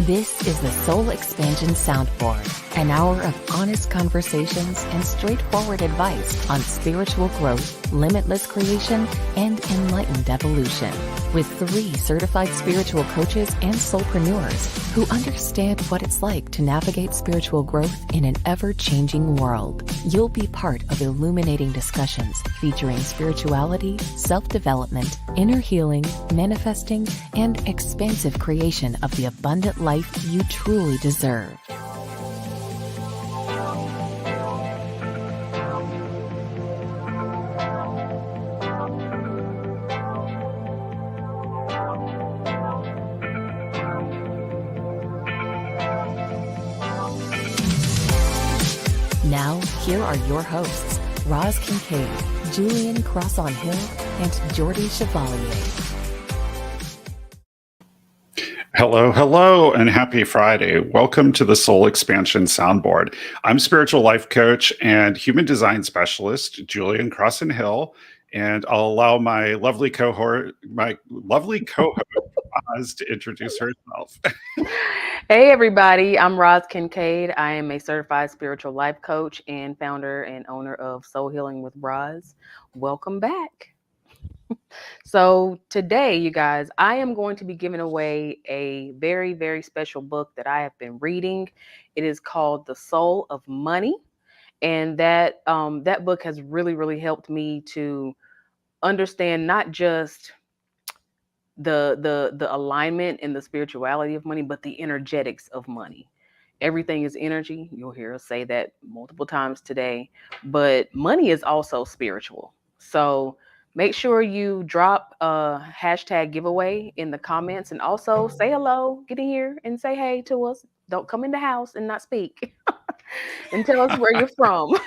This is the Soul Expansion Soundboard, an hour of honest conversations and straightforward advice on spiritual growth, limitless creation, and enlightened evolution. With 3 certified spiritual coaches and soulpreneurs who understand what it's like to navigate spiritual growth in an ever-changing world. You'll be part of illuminating discussions featuring spirituality, self-development, inner healing, manifesting, and expansive creation of the abundant life you truly deserve. Now, here are your hosts, Roz Kincaid, Julian Crosson-Hill, and Jordy Chevalier. Hello, and happy Friday. Welcome to the Soul Expansion Soundboard. I'm spiritual life coach and human design specialist, Julian Crosson-Hill, and I'll allow my lovely co-host, Roz, to introduce herself. Hey everybody, I'm Roz Kincaid. I am a certified spiritual life coach and founder and owner of Soul Healing with Roz. Welcome back. So today, you guys, I am going to be giving away a very, very special book that I have been reading. It is called The Soul of Money. And that book has really, really helped me to understand not just the alignment and the spirituality of money, but the energetics of money. Everything is energy. You'll hear us say that multiple times today, but money is also spiritual. So make sure you drop a hashtag giveaway in the comments and also say hello, get in here and say hey to us. Don't come in the house and not speak and tell us where you're from.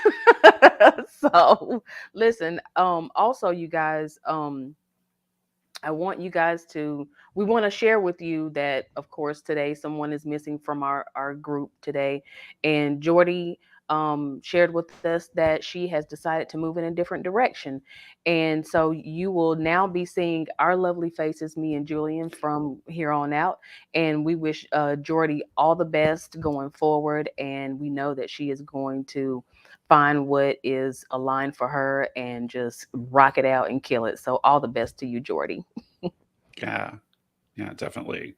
So listen, also you guys, I want you guys we want to share with you that, of course, today someone is missing from our group today. And Jordy shared with us that she has decided to move in a different direction. And so you will now be seeing our lovely faces, me and Julian, from here on out. And we wish Jordy all the best going forward. And we know that she is going to find what is aligned for her and just rock it out and kill it. So all the best to you, Jordy. Yeah, definitely.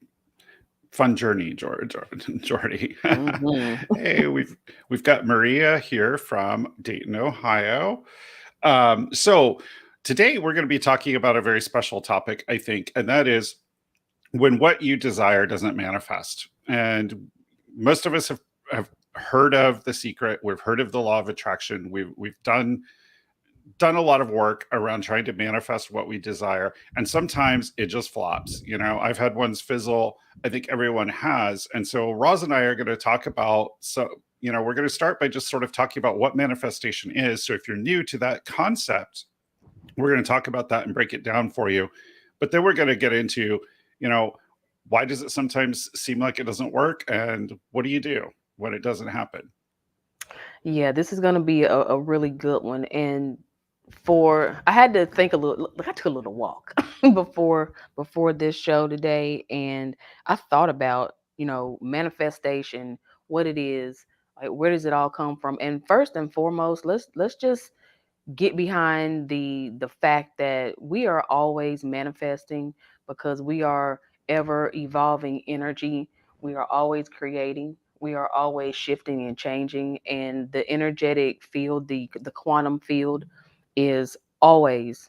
Fun journey, Jordy. Mm-hmm. Hey, we've got Maria here from Dayton, Ohio. So today we're going to be talking about a very special topic, I think, and that is when what you desire doesn't manifest. And most of us have heard of The Secret. We've heard of the law of attraction. We've done a lot of work around trying to manifest what we desire, and sometimes it just flops. I've had ones fizzle. I think everyone has. And so Roz and I are going to talk about, we're going to start by just sort of talking about what manifestation is. So if you're new to that concept, we're going to talk about that and break it down for you. But then we're going to get into, why does it sometimes seem like it doesn't work, and what do you do when it doesn't happen? Yeah, this is going to be a really good one. And I had to think a little. I took a little walk before this show today, and I thought about manifestation, what it is, like where does it all come from. And first and foremost, let's just get behind the fact that we are always manifesting because we are ever evolving energy. We are always creating. We are always shifting and changing, and the energetic field, the quantum field, is always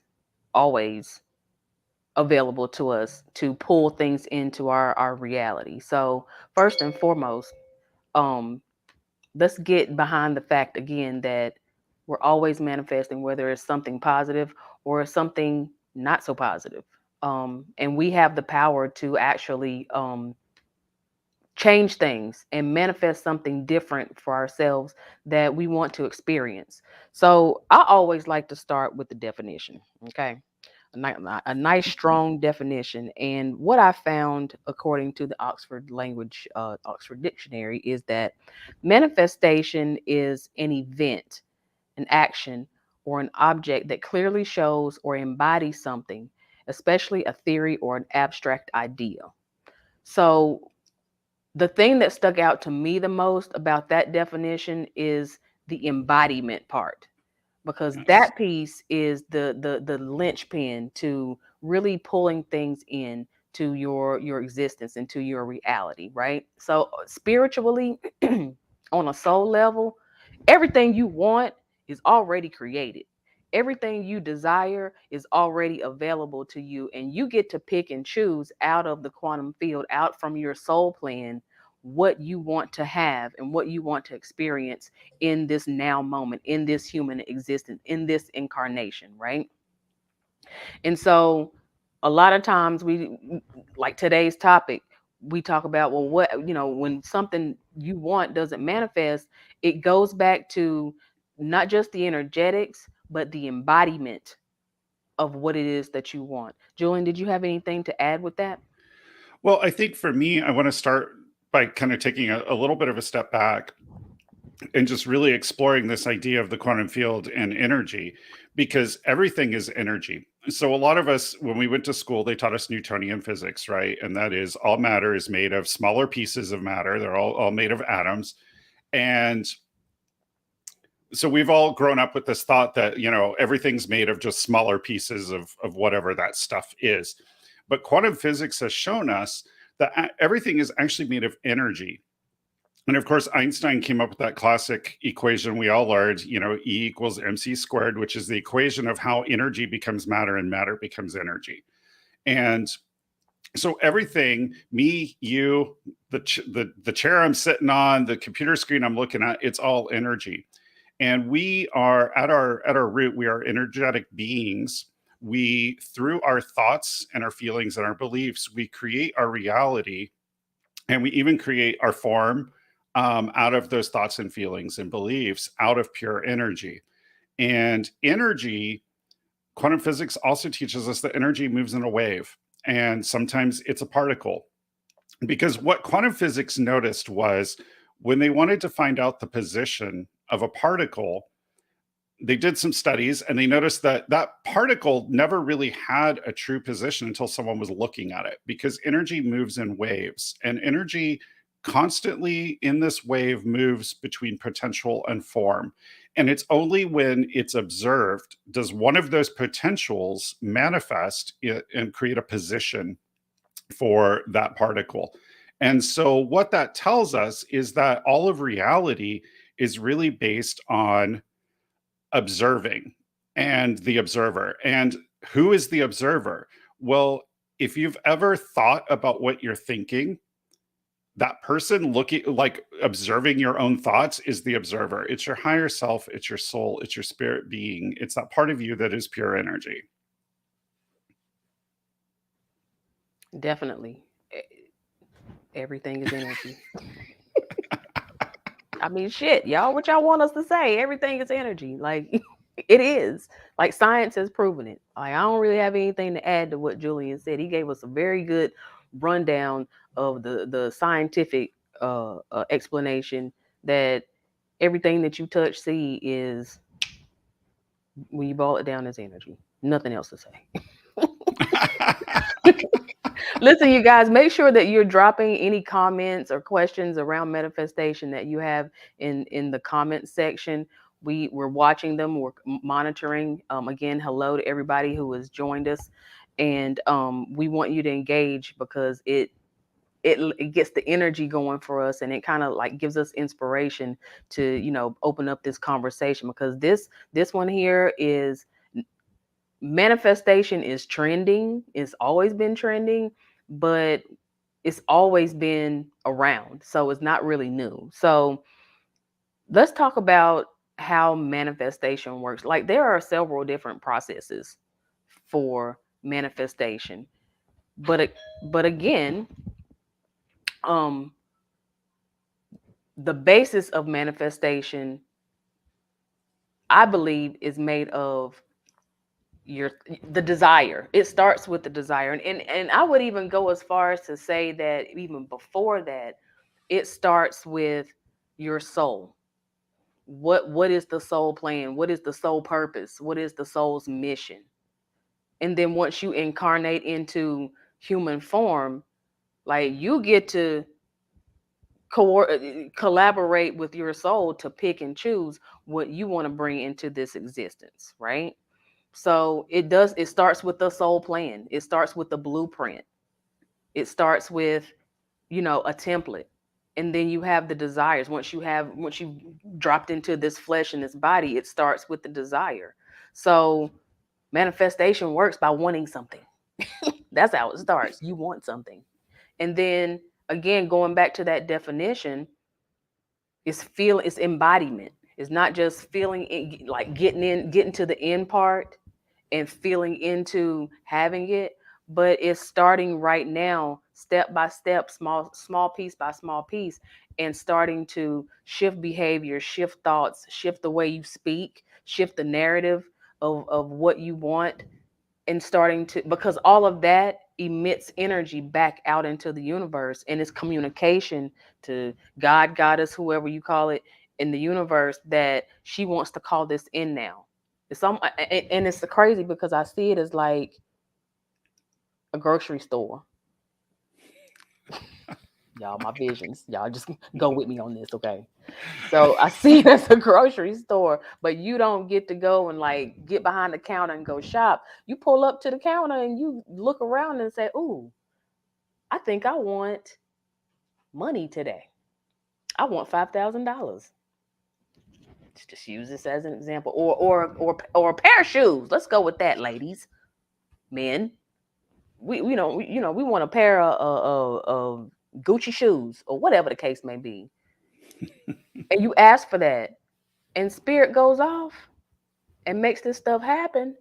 available to us to pull things into our reality. So first and foremost, let's get behind the fact again that we're always manifesting, whether it's something positive or something not so positive. And we have the power to actually change things and manifest something different for ourselves that we want to experience. So I always like to start with the definition. Okay. A nice strong definition. And what I found, according to the Oxford Dictionary, is that manifestation is an event, an action, or an object that clearly shows or embodies something, especially a theory or an abstract idea. So The thing that stuck out to me the most about that definition is the embodiment part, because Yes. that piece is the linchpin to really pulling things in to your existence, into your reality, right? So spiritually, on a soul level, everything you want is already created. Everything you desire is already available to you, and you get to pick and choose out of the quantum field, out from your soul plan, what you want to have and what you want to experience in this now moment, in this human existence, in this incarnation, right? And so a lot of times like today's topic, we talk about, well, what, when something you want doesn't manifest, it goes back to not just the energetics, but the embodiment of what it is that you want. Julian, did you have anything to add with that? Well, I think for me, I want to start by kind of taking a little bit of a step back and just really exploring this idea of the quantum field and energy, because everything is energy. So a lot of us, when we went to school, they taught us Newtonian physics, right? And that is, all matter is made of smaller pieces of matter. They're all made of atoms. And so we've all grown up with this thought that, everything's made of just smaller pieces of whatever that stuff is. But quantum physics has shown us that everything is actually made of energy. And of course, Einstein came up with that classic equation we all learned, E equals mc squared, which is the equation of how energy becomes matter and matter becomes energy. And so everything, me, you, the chair I'm sitting on, the computer screen I'm looking at, it's all energy. And we are at our root, we are energetic beings. We, through our thoughts and our feelings and our beliefs, we create our reality, and we even create our form out of those thoughts and feelings and beliefs, out of pure energy. And energy, quantum physics also teaches us that energy moves in a wave, and sometimes it's a particle. Because what quantum physics noticed was, when they wanted to find out the position of a particle, they did some studies and they noticed that that particle never really had a true position until someone was looking at it, because energy moves in waves, and energy constantly in this wave moves between potential and form. And it's only when it's observed does one of those potentials manifest and create a position for that particle. And so, what that tells us is that all of reality is really based on observing and the observer. And who is the observer? Well, if you've ever thought about what you're thinking, that person looking, like observing your own thoughts, is the observer. It's your higher self, it's your soul, it's your spirit being, it's that part of you that is pure energy. Definitely. Everything is energy. I mean, shit, y'all, what y'all want us to say? Everything is energy. Like, it is. Like, science has proven it. Like, I don't really have anything to add to what Julian said. He gave us a very good rundown of the scientific explanation that everything that you touch, see, is, when you boil it down, is energy. Nothing else to say. Listen, you guys, make sure that you're dropping any comments or questions around manifestation that you have in the comment section. We're watching them, we're monitoring. Again, hello to everybody who has joined us, and we want you to engage, because it gets the energy going for us, and it kind of like gives us inspiration to open up this conversation, because this one here is, manifestation is trending. It's always been trending, but it's always been around. So it's not really new. So let's talk about how manifestation works. Like, there are several different processes for manifestation. But again, um the basis of manifestation, I believe, is made of the desire. It starts with the desire, and I would even go as far as to say that even before that, it starts with your soul. What is the soul plan? What is the soul purpose? What is the soul's mission? And then once you incarnate into human form, like, you get to collaborate with your soul to pick and choose what you want to bring into this existence, right? So it starts with the soul plan. It starts with the blueprint. It starts with, a template. And then you have the desires. Once you dropped into this flesh and this body, it starts with the desire. So manifestation works by wanting something. That's how it starts. You want something. And then again, going back to that definition, it's embodiment. It's not just feeling like getting to the end part and feeling into having it, but it's starting right now, step by step, small piece by small piece, and starting to shift behavior, shift thoughts, shift the way you speak, shift the narrative of what you want, and starting to, because all of that emits energy back out into the universe, and it's communication to God, goddess, whoever you call it in the universe, that she wants to call this in now. And it's crazy because I see it as like a grocery store. Y'all, my visions, y'all just go with me on this, okay? So I see it as a grocery store, but you don't get to go and like get behind the counter and go shop. You pull up to the counter and you look around and say, "Ooh, I think I want money today. I want $5,000." Just use this as an example, or a pair of shoes. Let's go with that, ladies, men. We want a pair of Gucci shoes or whatever the case may be, and you ask for that, and spirit goes off and makes this stuff happen.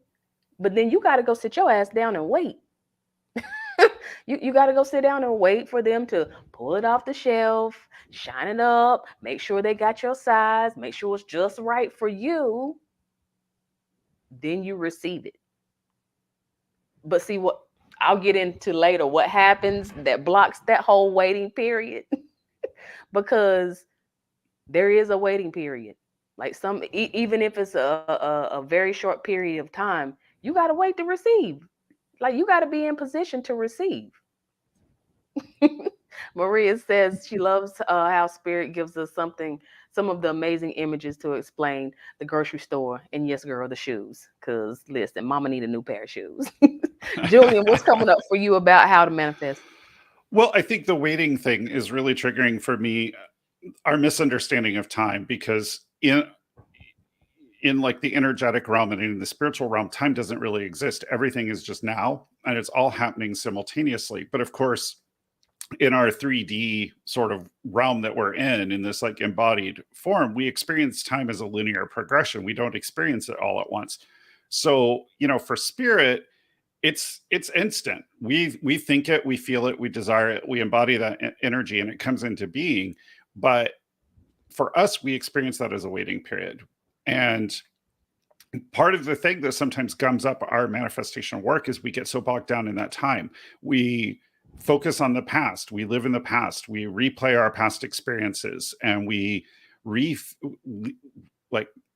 But then you got to go sit your ass down and wait. You got to go sit down and wait for them to pull it off the shelf, shine it up, make sure they got your size, make sure it's just right for you. Then you receive it. But see what I'll get into later, what happens that blocks that whole waiting period. Because there is a waiting period. Like even if it's a very short period of time, you got to wait to receive. Like you got to be in position to receive. Maria says she loves how spirit gives us some of the amazing images to explain the grocery store. And yes, girl, the shoes. Because listen, mama need a new pair of shoes. Julian, what's coming up for you about how to manifest? Well, I think the waiting thing is really triggering for me our misunderstanding of time, because in like the energetic realm and in the spiritual realm, time doesn't really exist. Everything is just now, and it's all happening simultaneously. But of course, in our 3D sort of realm that we're in this like embodied form, we experience time as a linear progression. We don't experience it all at once. So, for spirit, it's instant. We think it, we feel it, we desire it, we embody that energy, and it comes into being. But for us, we experience that as a waiting period. And part of the thing that sometimes gums up our manifestation work is we get so bogged down in that time. We focus on the past. We live in the past. We replay our past experiences, and we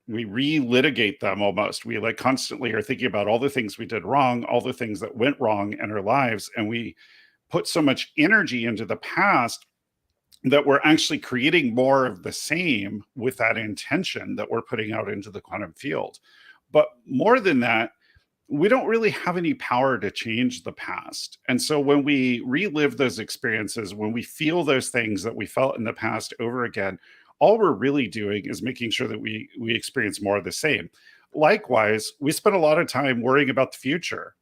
relitigate them almost. We like constantly are thinking about all the things we did wrong, all the things that went wrong in our lives, and we put so much energy into the past that we're actually creating more of the same with that intention that we're putting out into the quantum field. But more than that, we don't really have any power to change the past. And so when we relive those experiences, when we feel those things that we felt in the past over again, all we're really doing is making sure that we experience more of the same. Likewise, we spend a lot of time worrying about the future.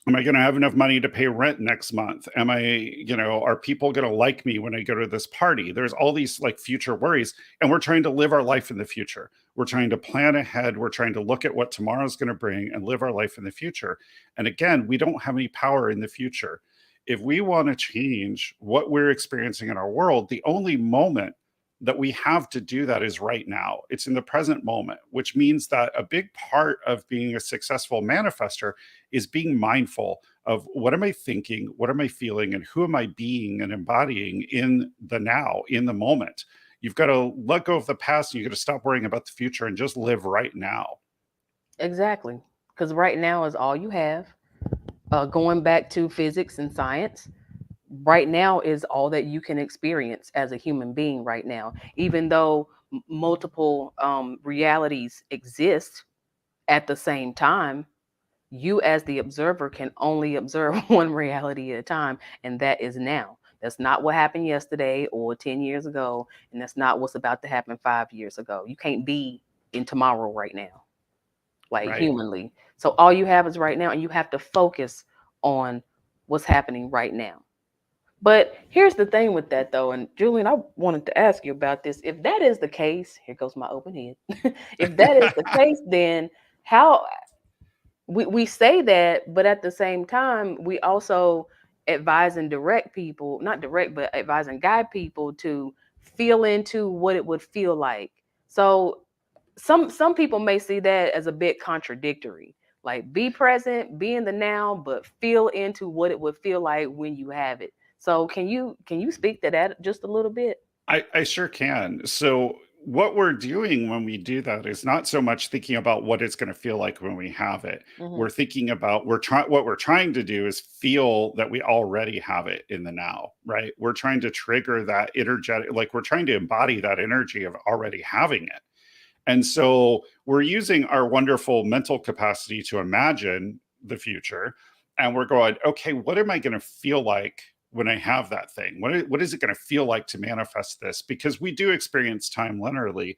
Am I going to have enough money to pay rent next month? Are people going to like me when I go to this party? There's all these like future worries, and we're trying to live our life in the future. We're trying to plan ahead. We're trying to look at what tomorrow's going to bring and live our life in the future. And again, we don't have any power in the future. If we want to change what we're experiencing in our world, the only moment that we have to do that is right now. It's in the present moment, which means that a big part of being a successful manifester is being mindful of what am I thinking, what am I feeling, and who am I being and embodying in the now, in the moment. You've got to let go of the past, and you've got to stop worrying about the future and just live right now. Exactly. Because right now is all you have. Going back to physics and science, right now is all that you can experience as a human being right now, even though multiple realities exist at the same time. You as the observer can only observe one reality at a time, and that is now. That's not what happened yesterday or 10 years ago, and that's not what's about to happen 5 years ago. You can't be in tomorrow right now, like Right. humanly. So all you have is right now, and you have to focus on what's happening right now. But here's the thing with that, though, and Julian, I wanted to ask you about this. If that is the case, here goes my open head. If that is the case, then how we say that, but at the same time, we also advise and direct people, not direct, but advise and guide people to feel into what it would feel like. So some people may see that as a bit contradictory. Like be present, be in the now, but feel into what it would feel like when you have it. So can you speak to that just a little bit? I sure can. So, what we're doing when we do that is not so much thinking about what it's going to feel like when we have it. Hmm. We're thinking about we're trying what we're trying to do is feel that we already have it in the now, right? We're trying to trigger that energetic, like we're trying to embody that energy of already having it. And so we're using our wonderful mental capacity to imagine the future. And we're going, okay, what am I going to feel like when I have that thing? What is it going to feel like to manifest this? Because we do experience time linearly.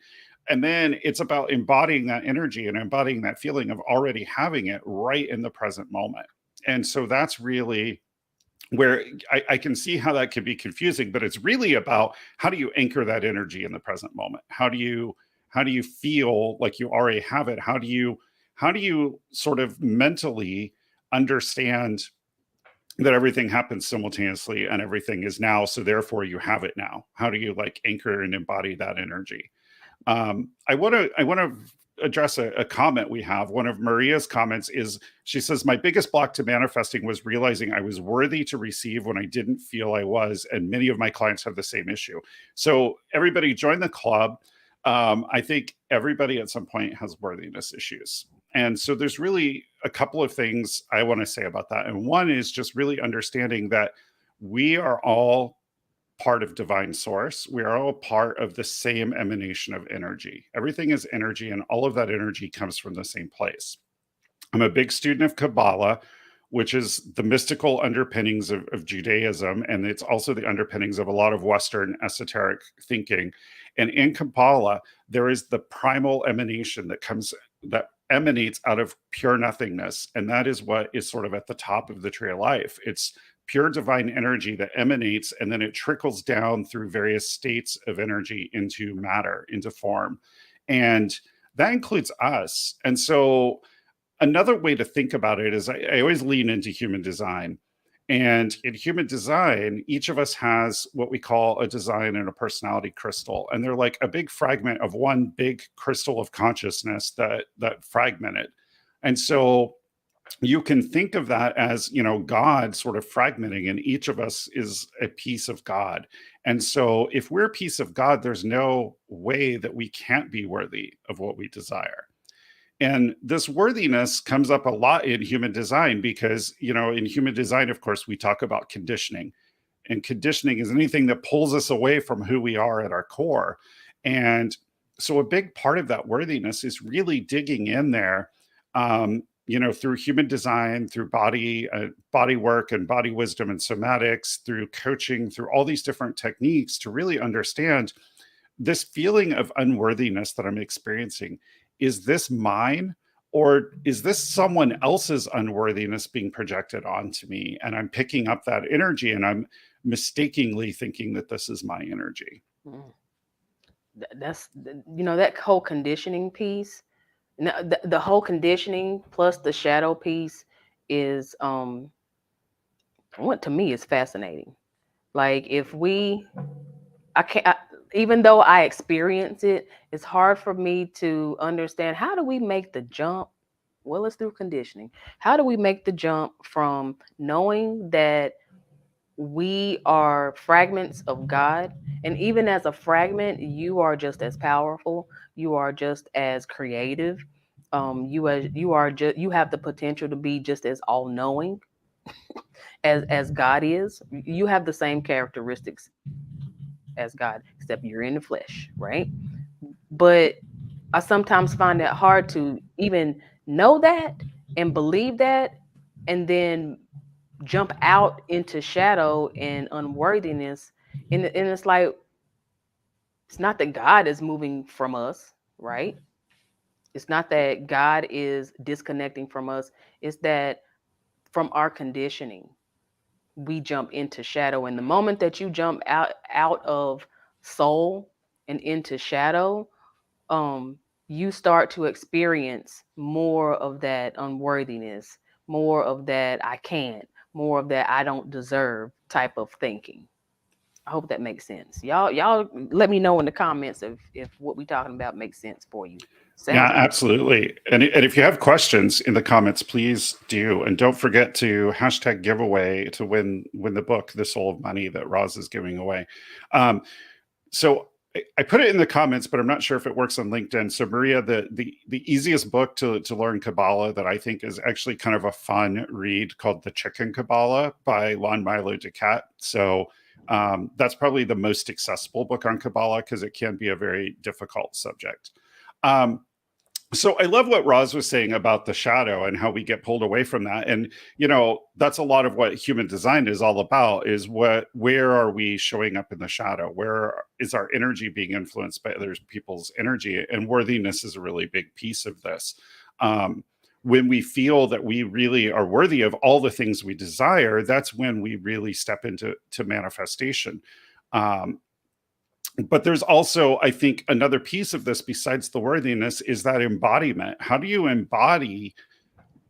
And then it's about embodying that energy and embodying that feeling of already having it right in the present moment. And so that's really where I can see how that could be confusing, but it's really about how do you anchor that energy in the present moment? How do you feel like you already have it? How do you sort of mentally understand that everything happens simultaneously and everything is now, so therefore you have it now? How do you like anchor and embody that energy? I want to address a comment we have. One of Maria's comments is she says, "My biggest block to manifesting was realizing I was worthy to receive when I didn't feel I was, and many of my clients have the same issue." So everybody join the club. I think everybody at some point has worthiness issues. And so there's really a couple of things I want to say about that. And one is just really understanding that we are all part of divine source. We are all part of the same emanation of energy. Everything is energy, and all of that energy comes from the same place. I'm a big student of Kabbalah, which is the mystical underpinnings of Judaism, and it's also the underpinnings of a lot of Western esoteric thinking. And in Kabbalah, there is the primal emanation that emanates out of pure nothingness, and that is what is sort of at the top of the tree of life. It's pure divine energy that emanates, and then it trickles down through various states of energy into matter, into form, and that includes us. And so another way to think about it is I always lean into human design. And in human design, each of us has what we call a design and a personality crystal. And they're like a big fragment of one big crystal of consciousness that fragmented. And so you can think of that as, God sort of fragmenting, and each of us is a piece of God. And so if we're a piece of God, there's no way that we can't be worthy of what we desire. And this worthiness comes up a lot in human design because, in human design, of course, we talk about conditioning. And conditioning is anything that pulls us away from who we are at our core. And so a big part of that worthiness is really digging in there, through human design, through body work and body wisdom and somatics, through coaching, through all these different techniques to really understand this feeling of unworthiness that I'm experiencing. Is this mine, or is this someone else's unworthiness being projected onto me? And I'm picking up that energy and I'm mistakenly thinking that this is my energy. Mm. That whole conditioning piece. Now, the whole conditioning plus the shadow piece is what to me is fascinating. Like if we I can't even though I experience it, it's hard for me to understand how do we make the jump. Well, it's through conditioning. How do we make the jump from knowing that we are fragments of God, and even as a fragment, you are just as powerful, you are just as creative, you have the potential to be just as all knowing. as God is. You have the same characteristics as God, except you're in the flesh, right? But I sometimes find it hard to even know that and believe that, and then jump out into shadow and unworthiness. And it's like, it's not that God is moving from us, right? It's not that God is disconnecting from us. It's that from our conditioning, we jump into shadow. And the moment that you jump out of soul and into shadow, um, you start to experience more of that unworthiness, more of that I can't, more of that I don't deserve type of thinking. I hope that makes sense. Y'all let me know in the comments if what we talking about makes sense for you. Yeah, Sound absolutely. And if you have questions in the comments, please do. And don't forget to hashtag giveaway to win the book, The Soul of Money, that Roz is giving away. So I put it in the comments, but I'm not sure if it works on LinkedIn. So Maria, the easiest book to learn Kabbalah that I think is actually kind of a fun read, called The Chicken Kabbalah by Lon Milo DeCat. So that's probably the most accessible book on Kabbalah, because it can be a very difficult subject. So I love what Roz was saying about the shadow and how we get pulled away from that. And, that's a lot of what human design is all about, is where are we showing up in the shadow? Where is our energy being influenced by other people's energy? And worthiness is a really big piece of this. When we feel that we really are worthy of all the things we desire, that's when we really step into manifestation. But there's also, I think, another piece of this besides the worthiness, is that embodiment. How do you embody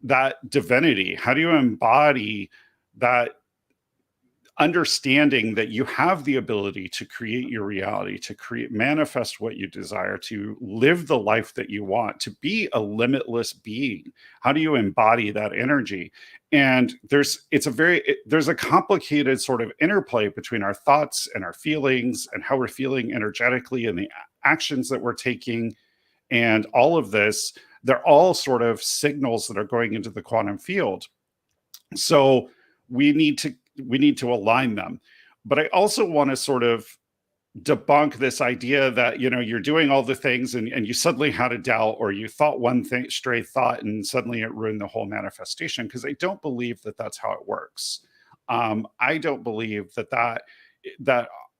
that divinity? How do you embody that understanding that you have the ability to create your reality, to manifest what you desire, to live the life that you want, to be a limitless being? How do you embody that energy? And there's a complicated sort of interplay between our thoughts and our feelings, and how we're feeling energetically, and the actions that we're taking, and all of this. They're all sort of signals that are going into the quantum field. So we need to align them. But I also want to sort of debunk this idea that, you're doing all the things, and you suddenly had a doubt, or you thought one thing, stray thought, and suddenly it ruined the whole manifestation, because I don't believe that that's how it works. I don't believe that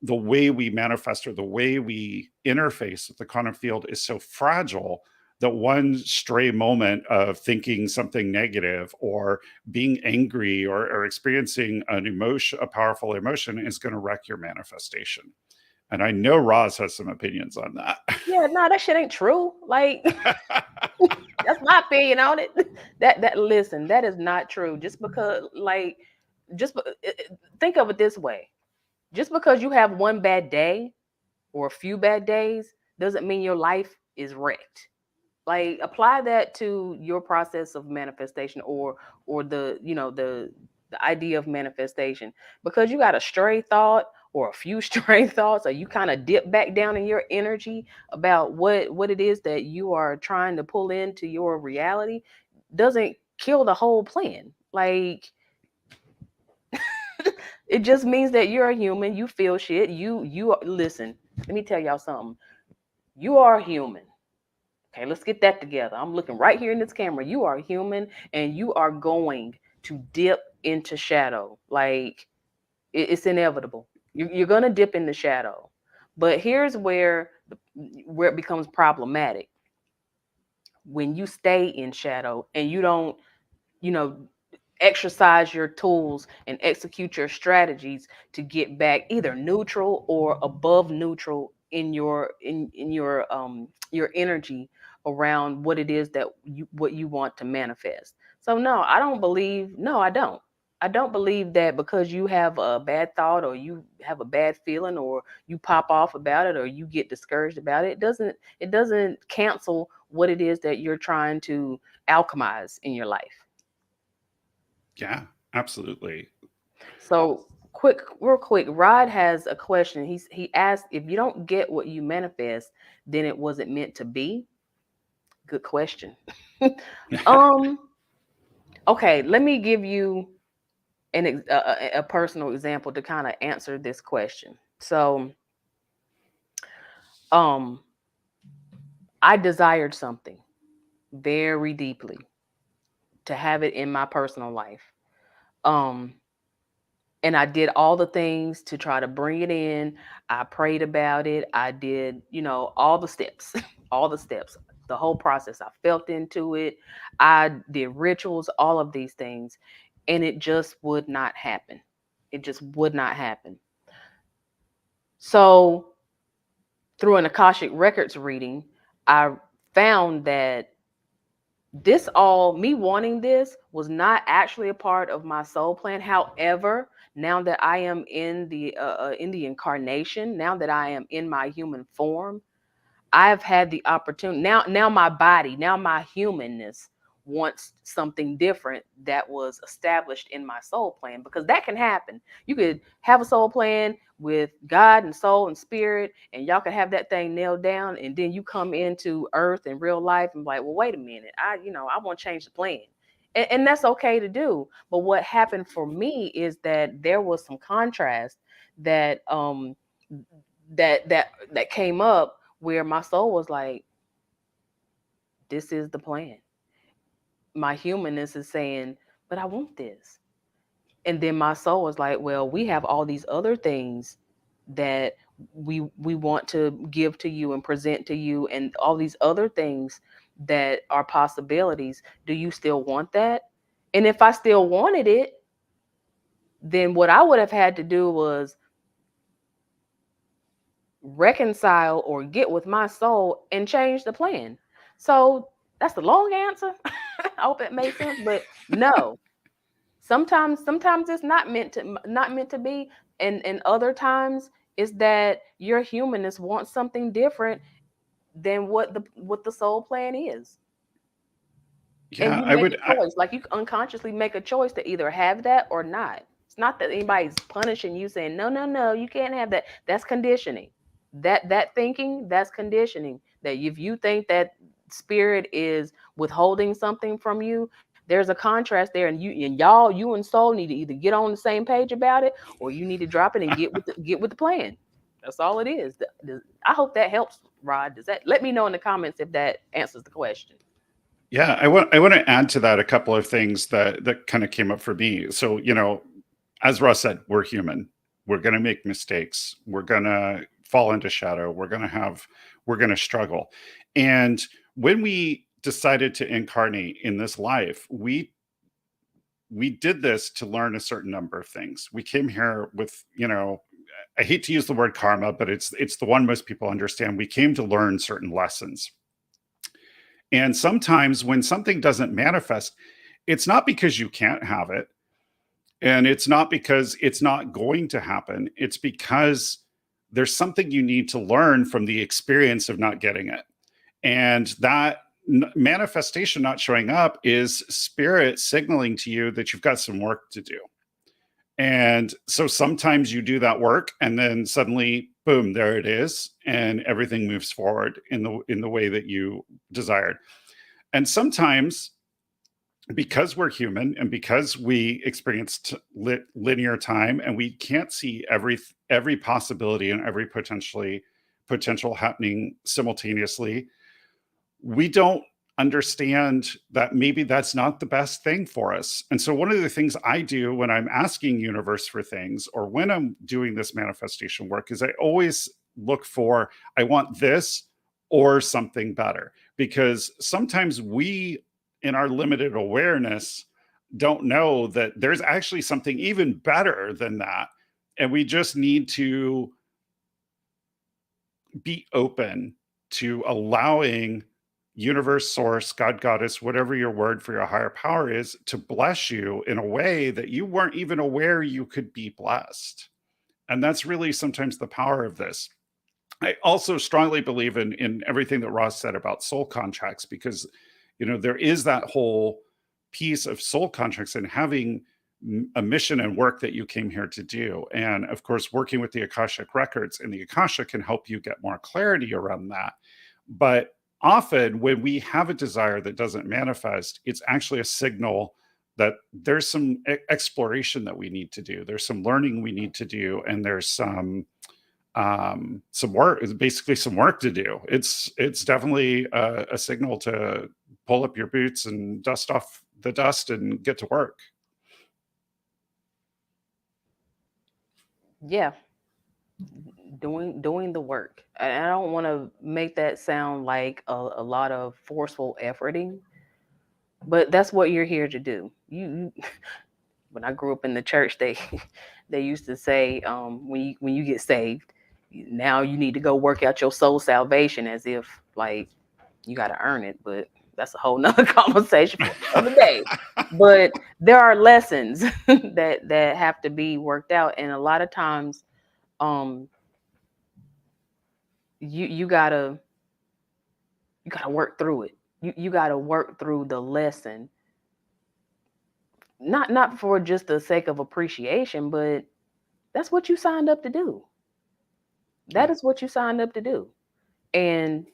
the way we manifest, or the way we interface with the quantum field, is so fragile that one stray moment of thinking something negative, or being angry, or experiencing a powerful emotion, is going to wreck your manifestation. And I know Roz has some opinions on that. Yeah, no, that shit ain't true. Like, that's my opinion on it. Listen, that is not true. Just because, like, think of it this way: just because you have one bad day or a few bad days doesn't mean your life is wrecked. Like, apply that to your process of manifestation, or the idea of manifestation. Because you got a stray thought or a few stray thoughts, or you kind of dip back down in your energy about what it is that you are trying to pull into your reality, doesn't kill the whole plan. Like, it just means that you're a human. You feel shit. Listen, let me tell y'all something. You are human. Okay, let's get that together. I'm looking right here in this camera. You are human, and you are going to dip into shadow. Like, it's inevitable. You're going to dip in the shadow. But here's where it becomes problematic: when you stay in shadow and you don't, you know, exercise your tools and execute your strategies to get back either neutral or above neutral in your energy around what it is that what you want to manifest. So no, I don't believe that because you have a bad thought, or you have a bad feeling, or you pop off about it, or you get discouraged about it, it doesn't cancel what it is that you're trying to alchemize in your life. Yeah, absolutely. So real quick, Rod has a question. He asked, if you don't get what you manifest, then it wasn't meant to be. Good question. um, okay, let me give you a personal example to kind of answer this question. So, um, I desired something very deeply to have it in my personal life. Um, and I did all the things to try to bring it in. I prayed about it. I did, all the steps, all the steps, the whole process. I felt into it. I did rituals, all of these things, and it just would not happen. It just would not happen. So, through an Akashic Records reading, I found that me wanting this was not actually a part of my soul plan. However, now that I am in the incarnation, now that I am in my human form, I've had the opportunity. Now my body, now my humanness wants something different that was established in my soul plan, because that can happen. You could have a soul plan with God and soul and spirit, and y'all can have that thing nailed down, and then you come into earth in real life and be like, well, wait a minute, I want to change the plan. And that's okay to do. But what happened for me is that there was some contrast that that came up, where my soul was like, this is the plan. My humanness is saying, but I want this. And then my soul was like, well, we have all these other things that we want to give to you and present to you, and all these other things that are possibilities. Do you still want that? And if I still wanted it, then what I would have had to do was reconcile or get with my soul and change the plan. So that's the long answer. I hope it made sense, but no. Sometimes it's not meant to be, and other times is that your humanness wants something different than what the soul plan is. And Yeah, you I make would. a choice. Like, you unconsciously make a choice to either have that or not. It's not that anybody's punishing you, saying no, no, no, you can't have that. That's conditioning. That thinking, that's conditioning. That if you think that spirit is withholding something from you, there's a contrast there, you and soul need to either get on the same page about it, or you need to drop it and get with the plan. That's all it is. I hope that helps, Rod. Does that? Let me know in the comments if that answers the question. Yeah, I want to add to that a couple of things that kind of came up for me. So, as Ross said, we're human. We're going to make mistakes. We're going to fall into shadow. We're going to struggle. And when we decided to incarnate in this life, we did this to learn a certain number of things. We came here with, I hate to use the word karma, but it's the one most people understand. We came to learn certain lessons. And sometimes when something doesn't manifest, it's not because you can't have it. And it's not because it's not going to happen. It's because there's something you need to learn from the experience of not getting it. And that manifestation not showing up is spirit signaling to you that you've got some work to do. And so sometimes you do that work, and then suddenly, boom, there it is, and everything moves forward in the way that you desired. And sometimes, because we're human and because we experience linear time, and we can't see every possibility and every potential happening simultaneously, we don't understand that maybe that's not the best thing for us. And so one of the things I do when I'm asking universe for things, or when I'm doing this manifestation work, is I always look for, I want this or something better. Because sometimes we, in our limited awareness, don't know that there's actually something even better than that. And we just need to be open to allowing universe, source, God, goddess, whatever your word for your higher power is, to bless you in a way that you weren't even aware you could be blessed. And that's really sometimes the power of this. I also strongly believe in everything that Ross said about soul contracts, because there is that whole piece of soul contracts and having a mission and work that you came here to do. And of course, working with the Akashic records, and the Akasha can help you get more clarity around that. But often when we have a desire that doesn't manifest, it's actually a signal that there's some exploration that we need to do. There's some learning we need to do, and there's some work. It's basically some work to do. It's definitely a signal to pull up your boots and dust off the dust and get to work. Yeah, doing the work. And I don't want to make that sound like a lot of forceful efforting, but that's what you're here to do. When I grew up in the church, they they used to say, when you get saved, now you need to go work out your soul salvation, as if like you got to earn it. But that's a whole nother conversation for another day. But there are lessons that have to be worked out, and a lot of times, um, you gotta work through it. You gotta work through the lesson, not for just the sake of appreciation, but that's what you signed up to do. That Yeah. is what you signed up to do. And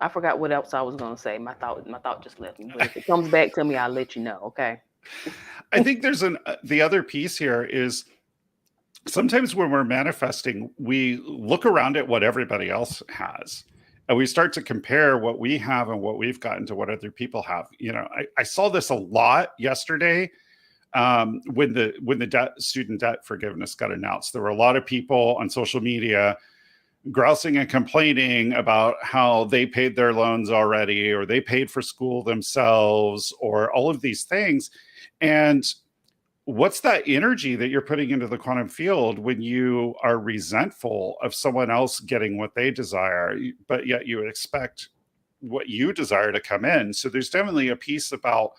I forgot what else I was gonna say. My thought just left me. But if it comes back to me, I'll let you know. Okay. I think there's the other piece here is sometimes when we're manifesting, we look around at what everybody else has. And we start to compare what we have and what we've gotten to what other people have. I saw this a lot yesterday when the student debt forgiveness got announced. There were a lot of people on social media grousing and complaining about how they paid their loans already, or they paid for school themselves, or all of these things. And what's that energy that you're putting into the quantum field when you are resentful of someone else getting what they desire, but yet you expect what you desire to come in? So there's definitely a piece about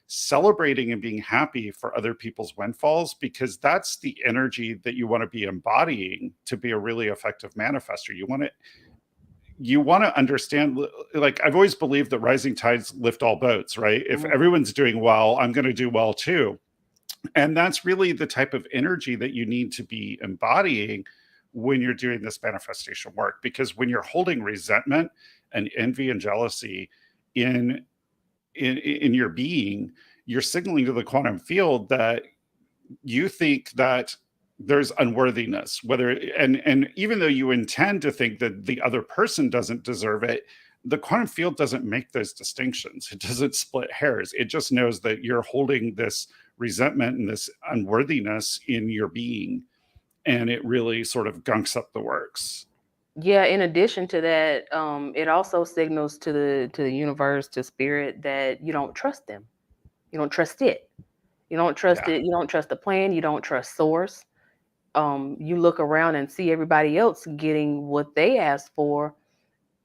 celebrating and being happy for other people's windfalls, because that's the energy that you want to be embodying to be a really effective manifester. You want to understand, like, I've always believed that rising tides lift all boats, right? If Mhm. everyone's doing well, I'm going to do well too. And that's really the type of energy that you need to be embodying when you're doing this manifestation work. Because when you're holding resentment and envy and jealousy in in your being, you're signaling to the quantum field that you think that there's unworthiness, whether, and even though you intend to think that the other person doesn't deserve it, the quantum field doesn't make those distinctions. It doesn't split hairs. It just knows that you're holding this resentment and this unworthiness in your being, and it really sort of gunks up the works. Yeah, in addition to that, it also signals to the universe, to spirit, that you don't trust them. You don't trust it. You don't trust Yeah. it. You don't trust the plan. You don't trust source. You look around and see everybody else getting what they asked for,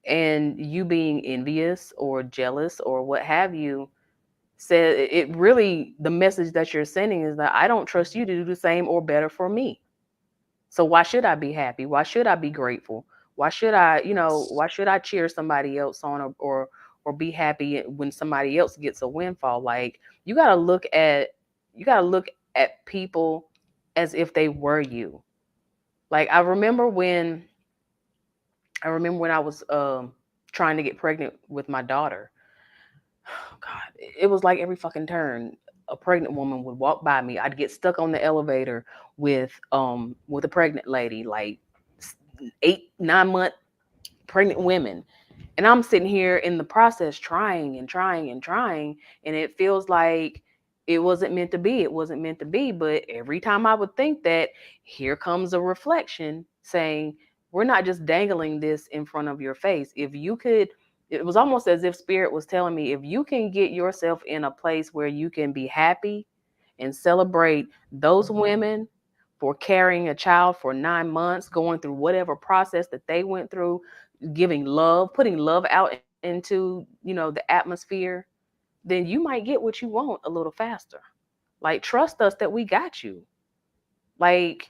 and you being envious or jealous or what have you. Said it really, the message that you're sending is that I don't trust you to do the same or better for me. So why should I be happy? Why should I be grateful? Why should I, Yes. why should I cheer somebody else on, or be happy when somebody else gets a windfall? Like, you got to look at people as if they were you. Like, I remember when I was trying to get pregnant with my daughter. Oh God, it was like every fucking turn a pregnant woman would walk by me. I'd get stuck on the elevator with a pregnant lady, like 8 9 month pregnant women. And I'm sitting here in the process trying and trying and trying, and it feels like it wasn't meant to be. It wasn't meant to be. But every time I would think that, here comes a reflection saying, we're not just dangling this in front of your face. If you could, it was almost as if spirit was telling me, if you can get yourself in a place where you can be happy and celebrate those women for carrying a child for 9 months, going through whatever process that they went through, giving love, putting love out into, the atmosphere, then you might get what you want a little faster. Like, trust us that we got you. Like,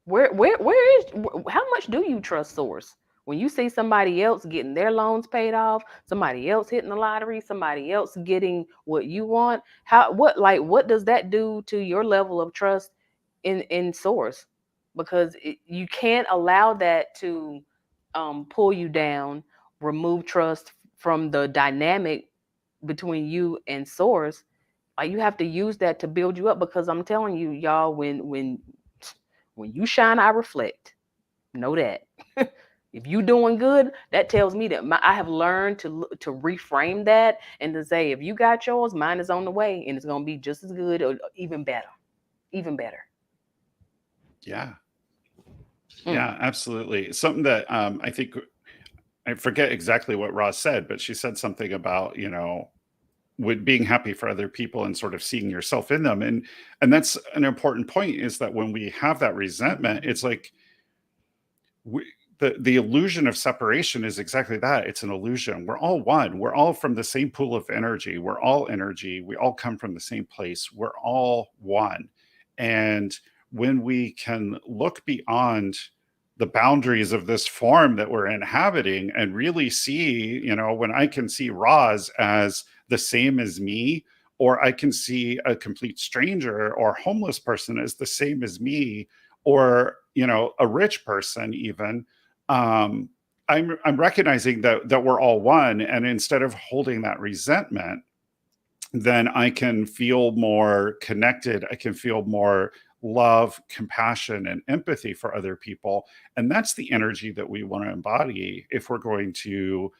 how much do you trust source? When you see somebody else getting their loans paid off, somebody else hitting the lottery, somebody else getting what you want, what does that do to your level of trust in source? Because you can't allow that to pull you down, remove trust from the dynamic between you and source, like you have to use that to build you up, because I'm telling you, y'all, when you shine, I reflect. Know that. If you doing good, that tells me that I have learned to reframe that and to say, if you got yours, mine is on the way, and it's gonna be just as good or even better, even better. Yeah. Mm. Yeah, absolutely. Something that I think I forget exactly what Ross said, but she said something about, with being happy for other people and sort of seeing yourself in them. And that's an important point, is that when we have that resentment, it's like we, the illusion of separation is exactly that. It's an illusion. We're all one. We're all from the same pool of energy. We're all energy. We all come from the same place. We're all one. And when we can look beyond the boundaries of this form that we're inhabiting and really see, when I can see Roz as the same as me, or I can see a complete stranger or homeless person as the same as me, or a rich person even, I'm recognizing that we're all one, and instead of holding that resentment, then I can feel more connected. I can feel more love, compassion, and empathy for other people. And that's the energy that we want to embody if we're going to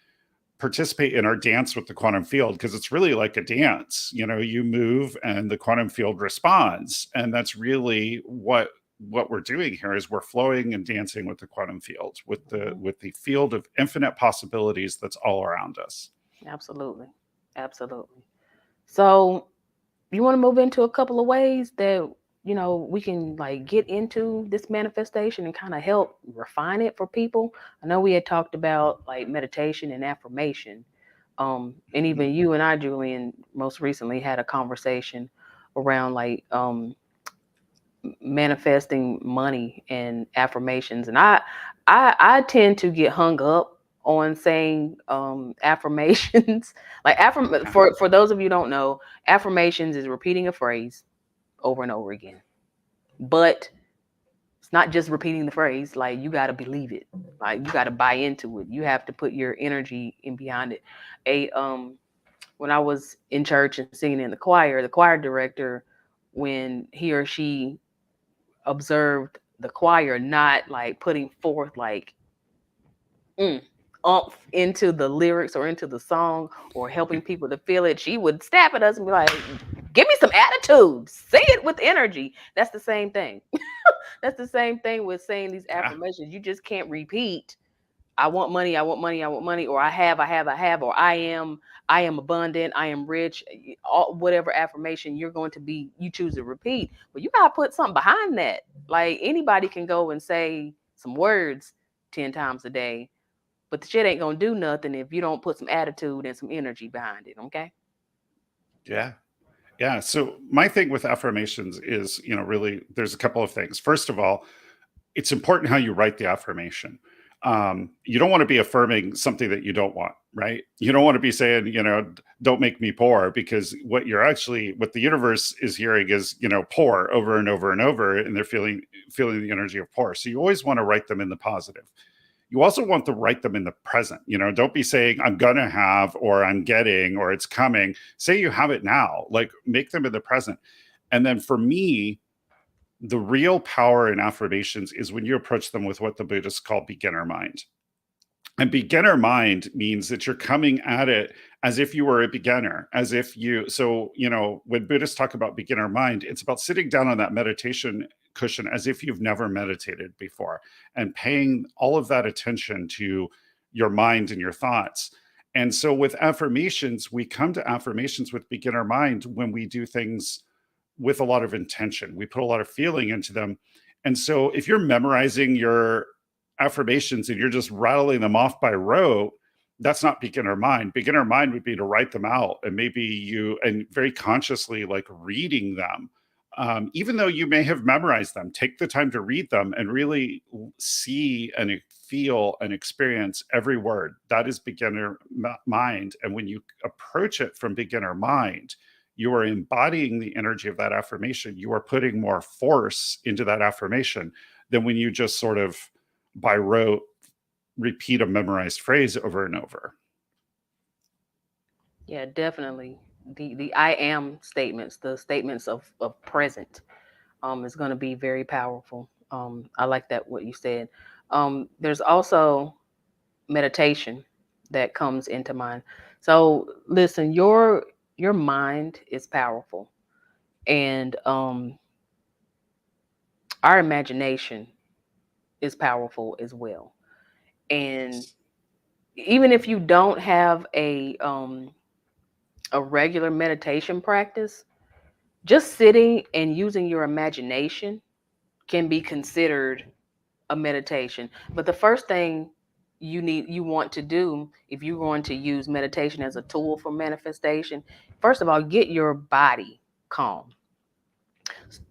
participate in our dance with the quantum field, because it's really like a dance. You move and the quantum field responds. And that's really what we're doing here, is we're flowing and dancing with the quantum field, with the field of infinite possibilities that's all around us. Absolutely. Absolutely. So you want to move into a couple of ways that we can like get into this manifestation and kind of help refine it for people. I know we had talked about like meditation and affirmation, and even you and I, Julian, most recently had a conversation around like manifesting money and affirmations. And I tend to get hung up on saying affirmations. Like for those of you who don't know, affirmations is repeating a phrase over and over again. But it's not just repeating the phrase. Like you got to believe it. Like you got to buy into it. You have to put your energy in behind it. When I was in church and singing in the choir director, when he or she observed the choir not like putting forth like umph into the lyrics or into the song or helping people to feel it, she would snap at us and be like, give me some attitude, say it with energy. That's the same thing. That's the same thing with saying these affirmations. You just can't repeat, I want money, I want money, I want money, or I have, or I am abundant, I am rich, whatever affirmation you're going to be, you choose to repeat. But you gotta put something behind that. Like anybody can go and say some words 10 times a day, but the shit ain't gonna do nothing if you don't put some attitude and some energy behind it. Okay. Yeah. Yeah. So my thing with affirmations is, really, there's a couple of things. First of all, it's important how you write the affirmation. You don't want to be affirming something that you don't want, right? You don't want to be saying, don't make me poor, because what the universe is hearing is, poor over and over and over, and they're feeling the energy of poor. So you always want to write them in the positive. You also want to write them in the present. Don't be saying I'm gonna have, or I'm getting, or it's coming. Say you have it now. Like, make them in the present. And then for me, the real power in affirmations is when you approach them with what the Buddhists call beginner mind. And beginner mind means that you're coming at it as if you were a beginner, when Buddhists talk about beginner mind, it's about sitting down on that meditation cushion as if you've never meditated before, and paying all of that attention to your mind and your thoughts. And so with affirmations, we come to affirmations with beginner mind when we do things with a lot of intention. We put a lot of feeling into them. And so if you're memorizing your affirmations and you're just rattling them off by rote, that's not beginner mind. Beginner mind would be to write them out, and and very consciously like reading them. Even though you may have memorized them, take the time to read them and really see and feel and experience every word. That is beginner mind. And when you approach it from beginner mind, you are embodying the energy of that affirmation. You are putting more force into that affirmation than when you just sort of by rote repeat a memorized phrase over and over. Yeah, definitely. The I am statements, the statements of present, is going to be very powerful. I like that what you said. There's also meditation that comes into mind. So listen, your mind is powerful, and our imagination is powerful as well. And even if you don't have a regular meditation practice, just sitting and using your imagination can be considered a meditation. But the first thing you want to do if you're going to use meditation as a tool for manifestation, first of all, get your body calm.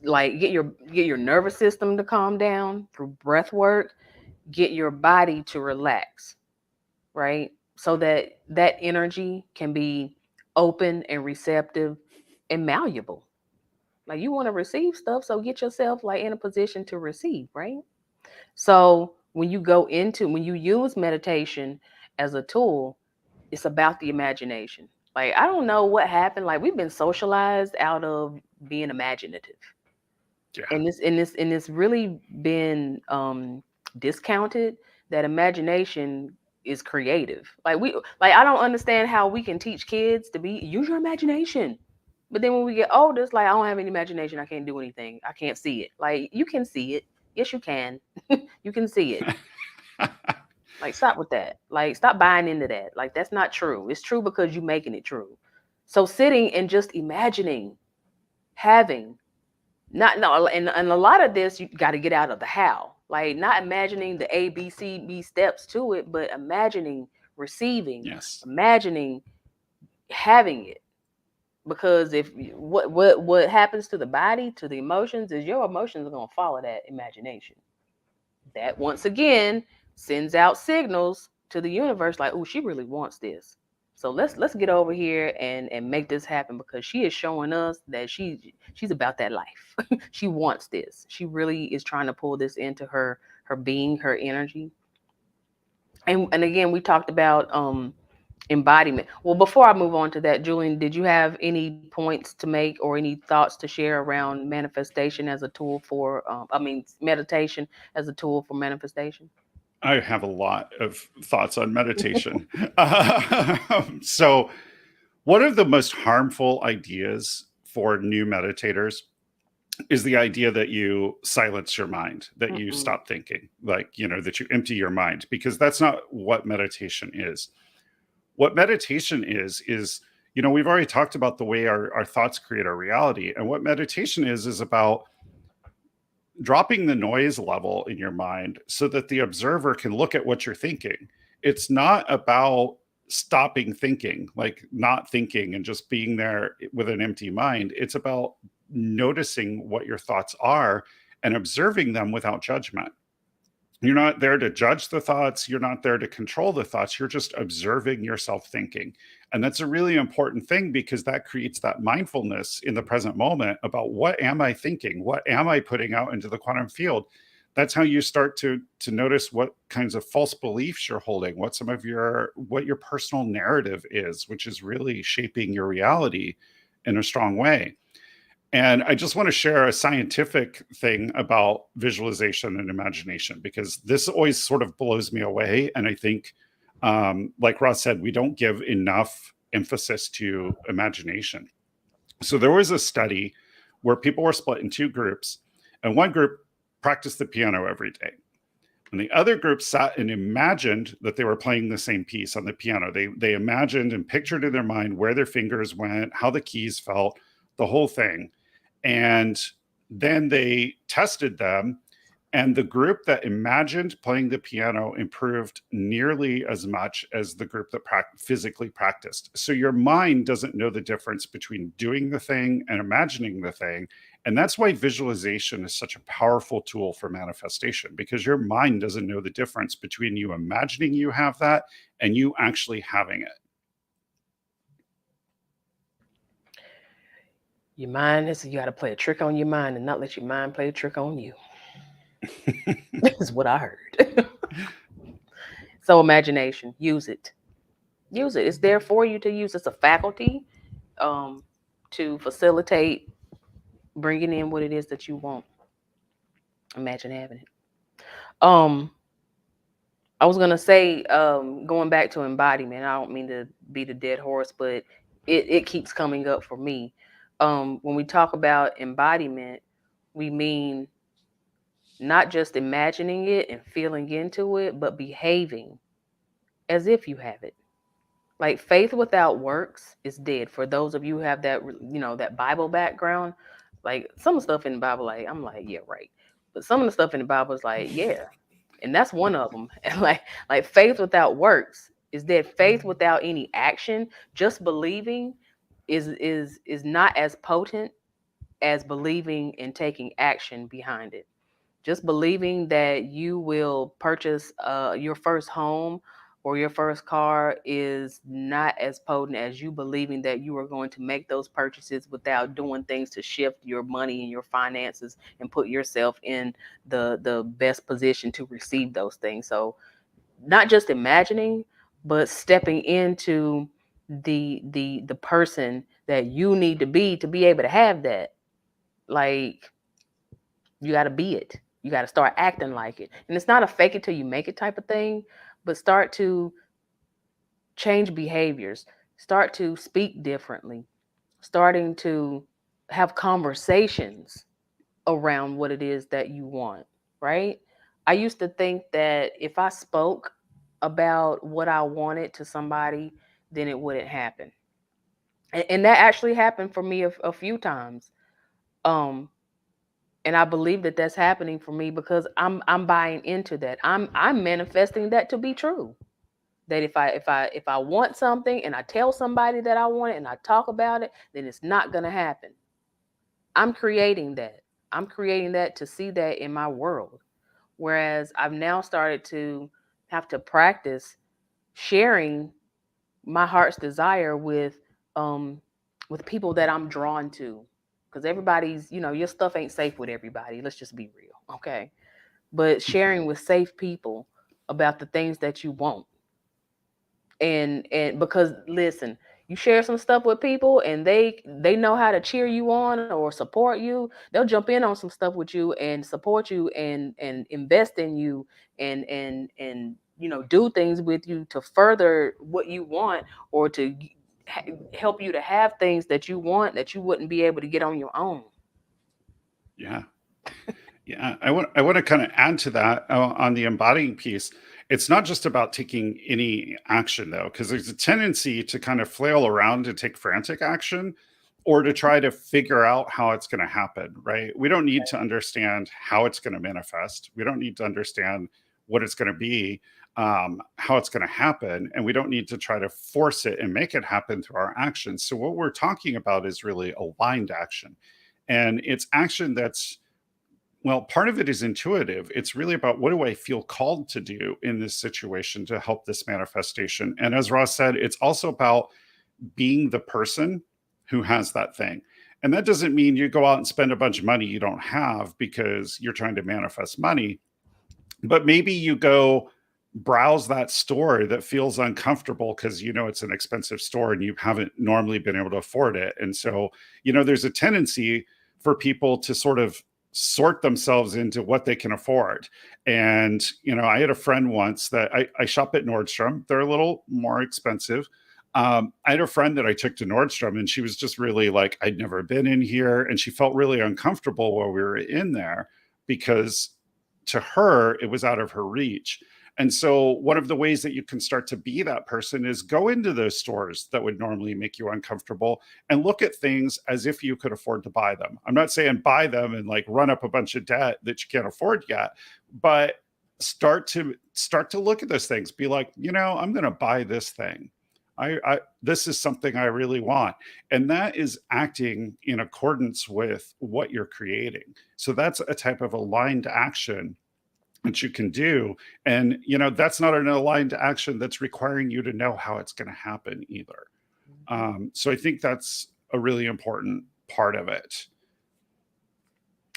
Like get your nervous system to calm down through breath work, get your body to relax, right? So that that energy can be open and receptive and malleable. Like you want to receive stuff, so get yourself like in a position to receive, right? So when you use meditation as a tool, it's about the imagination. Like I don't know what happened. Like we've been socialized out of being imaginative. Yeah. And it's really been discounted that imagination is creative. Like I don't understand how we can teach kids to be use your imagination. But then when we get older, it's like I don't have any imagination. I can't do anything. I can't see it. Like you can see it. Yes, you can. You can see it. Like stop with that. Like stop buying into that. Like that's not true. It's true because you're making it true. So sitting and just imagining having not no and a lot of this you got to get out of the how. Like not imagining the A B C B steps to it, but imagining receiving, Yes. imagining having it. Because if what happens to the body, to the emotions, is your emotions are going to follow that imagination. That once again sends out signals to the universe like, oh, she really wants this. So let's get over here and make this happen because she is showing us that she's about that life. She wants this. She really is trying to pull this into her being, her energy. And again, we talked about embodiment. Well, before I move on to that, Julian, did you have any points to make or any thoughts to share around manifestation as a tool for meditation as a tool for manifestation? I have a lot of thoughts on meditation. So, one of the most harmful ideas for new meditators is the idea that you silence your mind, that you Mm-mm. stop thinking, like, that you empty your mind, because that's not what meditation is. What meditation is, we've already talked about the way our thoughts create our reality. And what meditation is about dropping the noise level in your mind so that the observer can look at what you're thinking. It's not about stopping thinking, like not thinking and just being there with an empty mind. It's about noticing what your thoughts are and observing them without judgment. You're not there to judge the thoughts. You're not there to control the thoughts. You're just observing yourself thinking. And that's a really important thing because that creates that mindfulness in the present moment about what am I thinking? What am I putting out into the quantum field? That's how you start to notice what kinds of false beliefs you're holding, what your personal narrative is, which is really shaping your reality in a strong way. And I just want to share a scientific thing about visualization and imagination because this always sort of blows me away. And I think, like Ross said, we don't give enough emphasis to imagination. So there was a study where people were split in two groups, and one group practiced the piano every day. And the other group sat and imagined that they were playing the same piece on the piano. They imagined and pictured in their mind where their fingers went, how the keys felt, the whole thing. And then they tested them, and the group that imagined playing the piano improved nearly as much as the group that physically practiced. So your mind doesn't know the difference between doing the thing and imagining the thing. And that's why visualization is such a powerful tool for manifestation, because your mind doesn't know the difference between you imagining you have that and you actually having it. Your mind is you got to play a trick on your mind and not let your mind play a trick on you. This is what I heard. So imagination, use it. Use it. It's there for you to use. It's a faculty um, to facilitate bringing in what it is that you want. Imagine having it. Um, I was gonna say, going back to embodiment. I don't mean to beat a dead horse, but it keeps coming up for me. When we talk about embodiment, we mean not just imagining it and feeling into it, but behaving as if you have it. Like faith without works is dead. For those of you who have that, that Bible background, like some of the stuff in the Bible, like I'm like, yeah, right. But some of the stuff in the Bible is like, yeah, and that's one of them. And like faith without works is dead. Faith without any action, just believing, is not as potent as believing and taking action behind it. Just believing that you will purchase your first home or your first car is not as potent as you believing that you are going to make those purchases without doing things to shift your money and your finances and put yourself in the best position to receive those things. So not just imagining, but stepping into the person that you need to be able to have that. Like you got to be it. You got to start acting like it. And it's not a fake it till you make it type of thing, but start to change behaviors, start to speak differently, starting to have conversations around what it is that you want, right? I used to think that if I spoke about what I wanted to somebody, then it wouldn't happen. And that actually happened for me a few times. Um, and I believe that that's happening for me because I'm buying into that. I'm manifesting that to be true. That if I want something and I tell somebody that I want it and I talk about it, then it's not gonna happen. I'm creating that. I'm creating that to see that in my world. Whereas I've now started to have to practice sharing my heart's desire um with people that I'm drawn to. Because everybody's, your stuff ain't safe with everybody. Let's just be real. Okay. But sharing with safe people about the things that you want. And because listen, you share some stuff with people and they know how to cheer you on or support you, they'll jump in on some stuff with you and support you and invest in you and do things with you to further what you want or to help you to have things that you want that you wouldn't be able to get on your own. Yeah. Yeah, I want to kind of add to that on the embodying piece. It's not just about taking any action though, because there's a tendency to kind of flail around and take frantic action or to try to figure out how it's going to happen, right? We don't need to understand how it's going to manifest. We don't need to understand what it's going to be, how it's going to happen, and we don't need to try to force it and make it happen through our actions. So what we're talking about is really aligned action, and it's action that's, well, part of it is intuitive. It's really about what do I feel called to do in this situation to help this manifestation. And as Ross said, it's also about being the person who has that thing. And that doesn't mean you go out and spend a bunch of money you don't have because you're trying to manifest money, but maybe you go browse that store that feels uncomfortable because it's an expensive store and you haven't normally been able to afford it. And so, there's a tendency for people to sort of sort themselves into what they can afford. And, I had a friend once that I shop at Nordstrom. They're a little more expensive. I had a friend that I took to Nordstrom and she was just really like, I'd never been in here. And she felt really uncomfortable while we were in there because to her, it was out of her reach. And so, one of the ways that you can start to be that person is go into those stores that would normally make you uncomfortable and look at things as if you could afford to buy them. I'm not saying buy them and like run up a bunch of debt that you can't afford yet, but start to look at those things. Be like, I'm going to buy this thing. This is something I really want. And that is acting in accordance with what you're creating. So that's a type of aligned action that you can do. And, that's not an aligned action that's requiring you to know how it's going to happen either. So I think that's a really important part of it.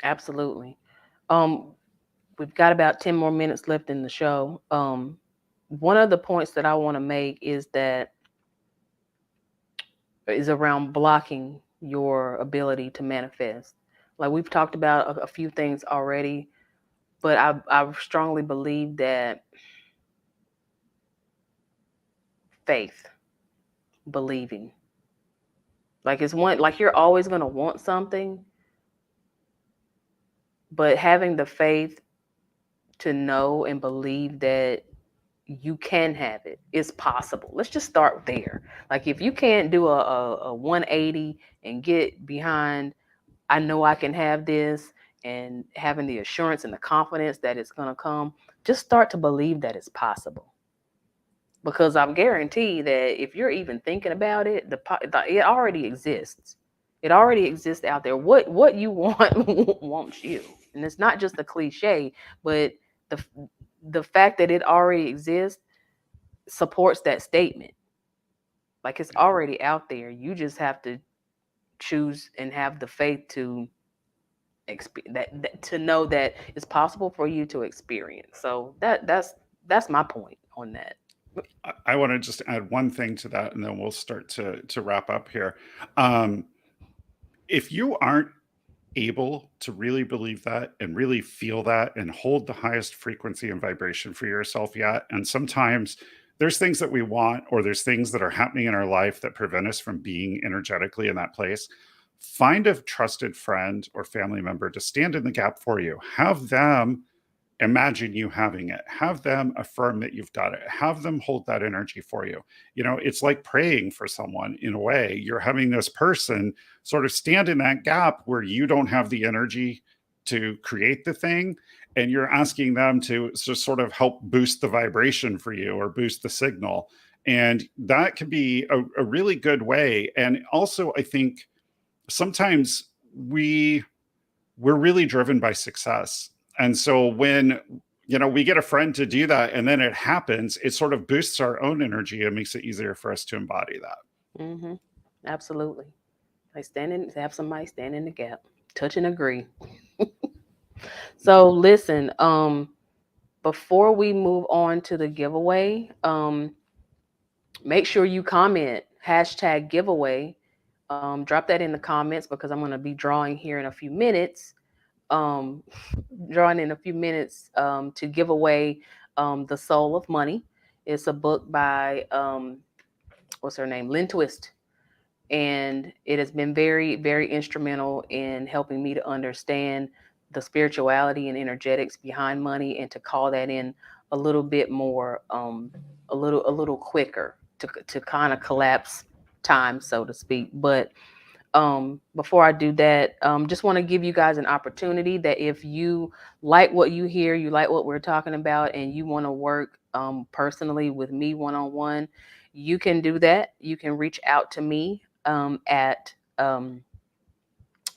Absolutely. Um, we've got about 10 more minutes left in the show. One of the points that I want to make is that is around blocking your ability to manifest. Like we've talked about a few things already, but I strongly believe that faith, believing, like it's one, like you're always going to want something, but having the faith to know and believe that you can have it is possible. Let's just start there. Like if you can't do a 180 and get behind, I know I can have this, and having the assurance and the confidence that it's going to come, just start to believe that it's possible. Because I'm guaranteed that if you're even thinking about it, it already exists. It already exists out there. What you want wants you, and it's not just a cliche, but the the fact that it already exists supports that statement. Like it's already out there. You just have to choose and have the faith to to know that it's possible for you to experience. So that's my point on that. I want to just add one thing to that, and then we'll start to wrap up here. Um, if you aren't able to really believe that and really feel that and hold the highest frequency and vibration for yourself yet, and sometimes there's things that we want, or there's things that are happening in our life that prevent us from being energetically in that place, find a trusted friend or family member to stand in the gap for you. Have them imagine you having it, have them affirm that you've got it, have them hold that energy for you. It's like praying for someone. In a way, you're having this person sort of stand in that gap where you don't have the energy to create the thing, and you're asking them to just sort of help boost the vibration for you or boost the signal. And that can be a really good way. And also, I think sometimes we're really driven by success. And so when we get a friend to do that and then it happens, it sort of boosts our own energy and makes it easier for us to embody that. Mm-hmm. Absolutely. Like have somebody stand in the gap, touch and agree. So listen, before we move on to the giveaway, make sure you comment #giveaway. Drop that in the comments because I'm going to be drawing here in a few minutes. Um, Drawing in a few minutes to give away The Soul of Money. It's a book by what's her name, Lynn Twist, and it has been very, very instrumental in helping me to understand the spirituality and energetics behind money, and to call that in a little bit more, a little quicker to kind of collapse time, so to speak. But before I do that, just want to give you guys an opportunity that if you like what you hear, you like what we're talking about, and you want to work personally with me one-on-one, you can do that. You can reach out to me at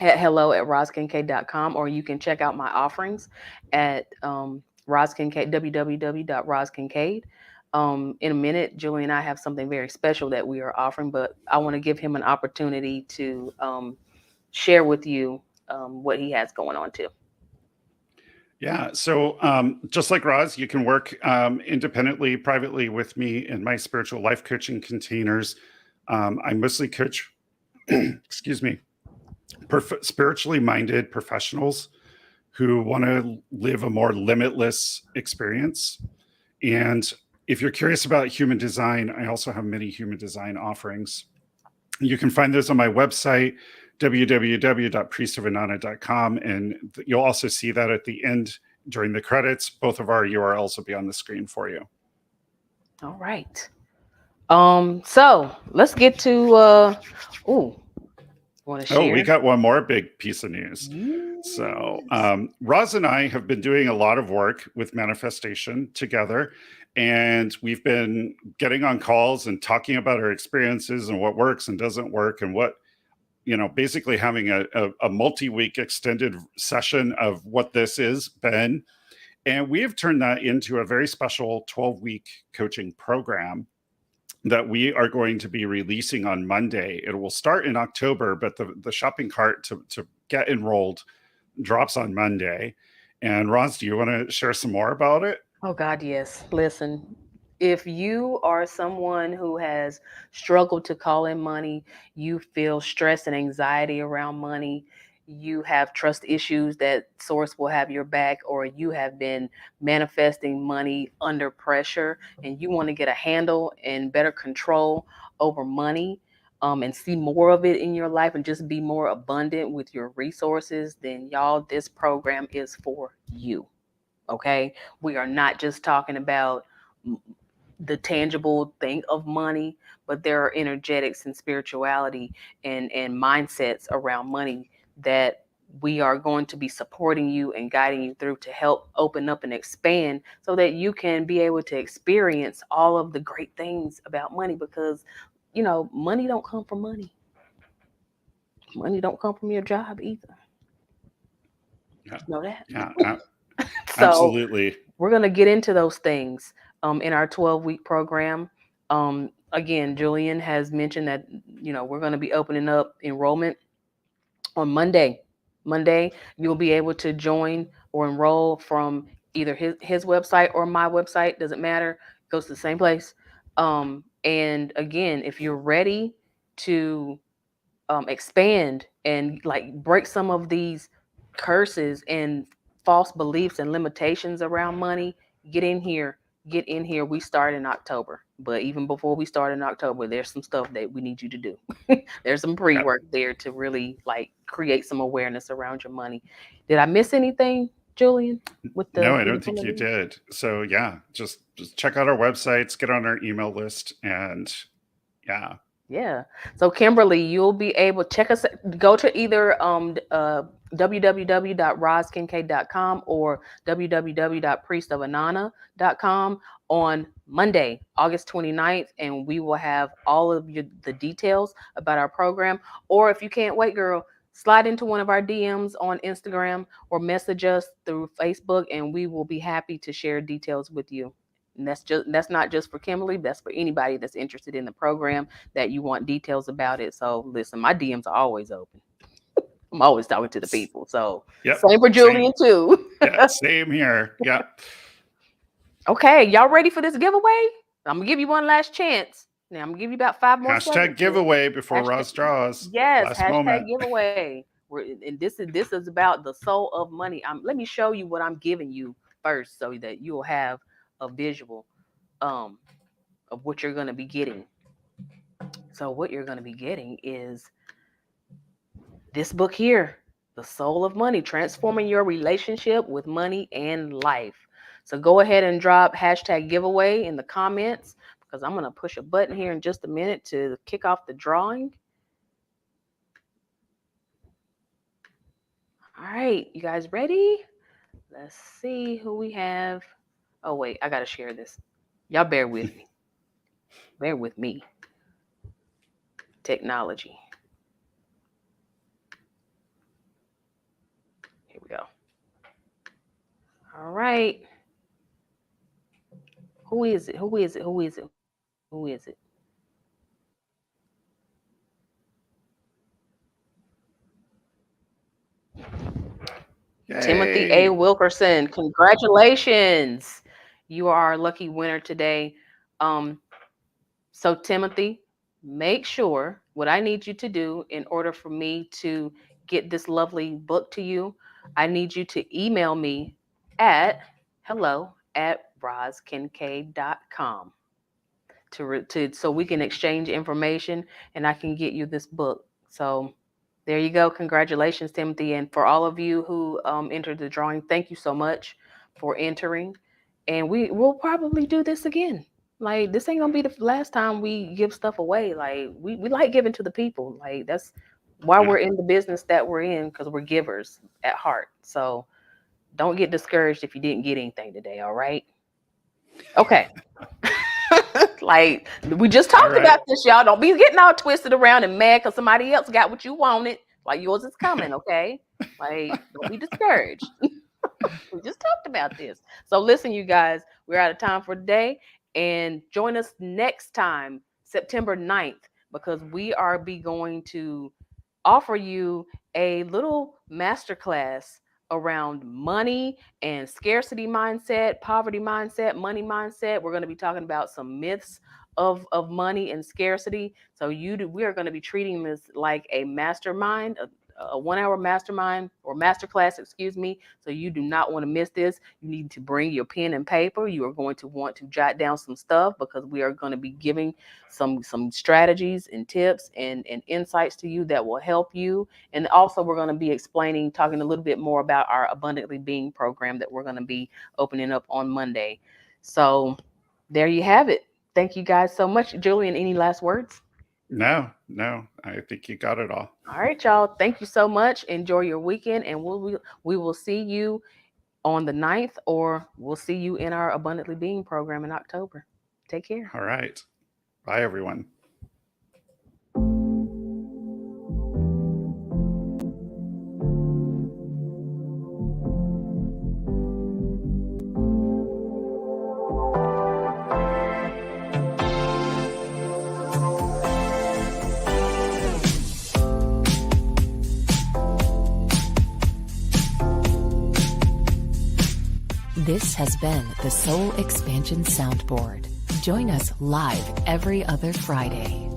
hello@roskincade.com, or you can check out my offerings at Roskincade, www.roskincade. In a minute, Julian and I have something very special that we are offering, but I want to give him an opportunity to share with you what he has going on too. Yeah. So just like Roz, you can work independently, privately with me in my spiritual life coaching containers. I mostly coach, excuse me, spiritually minded professionals who want to live a more limitless experience. And if you're curious about human design, I also have many human design offerings. You can find those on my website, www.priestofannana.com. And you'll also see that at the end during the credits. Both of our URLs will be on the screen for you. All right. So let's get to want to share? We got one more big piece of news. Yes. So Roz and I have been doing a lot of work with manifestation together, and we've been getting on calls and talking about our experiences and what works and doesn't work, and what, basically having a multi-week extended session of what this has been. And we have turned that into a very special 12-week coaching program that we are going to be releasing on Monday. It will start in October, but the shopping cart to get enrolled drops on Monday. And Roz, do you want to share some more about it? Oh God, yes. Listen, If you are someone who has struggled to call in money, you feel stress and anxiety around money, you have trust issues that source will have your back, or you have been manifesting money under pressure and you want to get a handle and better control over money, and see more of it in your life and just be more abundant with your resources, then y'all, this program is for you. Okay. We are not just talking about the tangible thing of money, but there are energetics and spirituality and mindsets around money that we are going to be supporting you and guiding you through to help open up and expand so that you can be able to experience all of the great things about money. Because money don't come from money. Money don't come from your job either. Yeah. Know that. Yeah. So Absolutely. we're going to get into those things in our 12-week program. Again, Julian has mentioned that we're going to be opening up enrollment on Monday. Monday, you'll be able to join or enroll from either his website or my website. Doesn't matter. It goes to the same place. And again, if you're ready to expand and like break some of these curses and false beliefs and limitations around money, get in here. Get in here. We start in October, but even before we start in October, there's some stuff that we need you to do. There's some Yeah. pre-work there to really like create some awareness around your money. Did I miss anything, Julian, with No, the I don't people think in you the did. So yeah, just check out our websites, get on our email list, and yeah. Yeah. So Kimberly, you'll be able to check us. Go to either www.roskincade.com or www.priestofanana.com on Monday, August 29th, and we will have all of the details about our program. Or if you can't wait, girl, slide into one of our DMs on Instagram or message us through Facebook, and we will be happy to share details with you. And that's not just for Kimberly, that's for anybody that's interested in the program that you want details about it. So listen, my DMs are always open. I'm always talking to the people. So Yep. same for Same. Julian too. Yeah. Same here. Yeah. Okay, y'all ready for this giveaway? I'm gonna give you one last chance. Now I'm gonna give you about 5 more seconds Hashtag here. giveaway before Hashtag, Ross draws. yes, Last moment. hashtag giveaway. And this is about the soul of money. Let me show you what I'm giving you first, so that you'll have a visual um, of what you're gonna be getting. So what you're gonna be getting is this book here, The Soul of Money, Transforming Your Relationship with Money and Life. So go ahead and drop hashtag giveaway in the comments, because I'm going to push a button here in just a minute to kick off the drawing. All right, you guys ready? Let's see who we have. Oh, wait, I got to share this. Y'all bear with me. Bear with me. Technology. Here we go. All right. Who is it? Who is it? Who is it? Who is it? Timothy A. Yay. Wilkerson, congratulations. You are our lucky winner today. Um, so, Timothy, make sure what I need you to do in order for me to get this lovely book to you, I need you to email me at hello@roskincade.com so we can exchange information and I can get you this book. So, there you go. Congratulations, Timothy. And for all of you who entered the drawing, thank you so much for entering. And we'll probably do this again. Like, this ain't gonna be the last time we give stuff away. Like, we like giving to the people. Like, that's why Yeah. we're in the business that we're in, because we're givers at heart. So don't get discouraged if you didn't get anything today, all right? Okay. Like, we just All talked right. about this, y'all. Don't be getting all twisted around and mad because somebody else got what you wanted. Like, yours is coming, okay? Like, don't be discouraged. We just talked about this. So listen, you guys, we're out of time for today. And join us next time, September 9th, because we are going to offer you a little masterclass around money and scarcity mindset, poverty mindset, money mindset. We're going to be talking about some myths of money and scarcity. So we are going to be treating this like a mastermind, a 1 hour mastermind or masterclass, excuse me. So you do not want to miss this. You need to bring your pen and paper. You are going to want to jot down some stuff because we are going to be giving some strategies and tips and insights to you that will help you. And also we're going to be talking a little bit more about our Abundantly Being program that we're going to be opening up on Monday. So there you have it. Thank you guys so much. Julian, any last words? No, I think you got it all. All right, y'all. Thank you so much. Enjoy your weekend, and we will see you on the 9th, or we'll see you in our Abundantly Being program in October. Take care. All right. Bye, everyone. This has been the Soul Expansion Soundboard. Join us live every other Friday.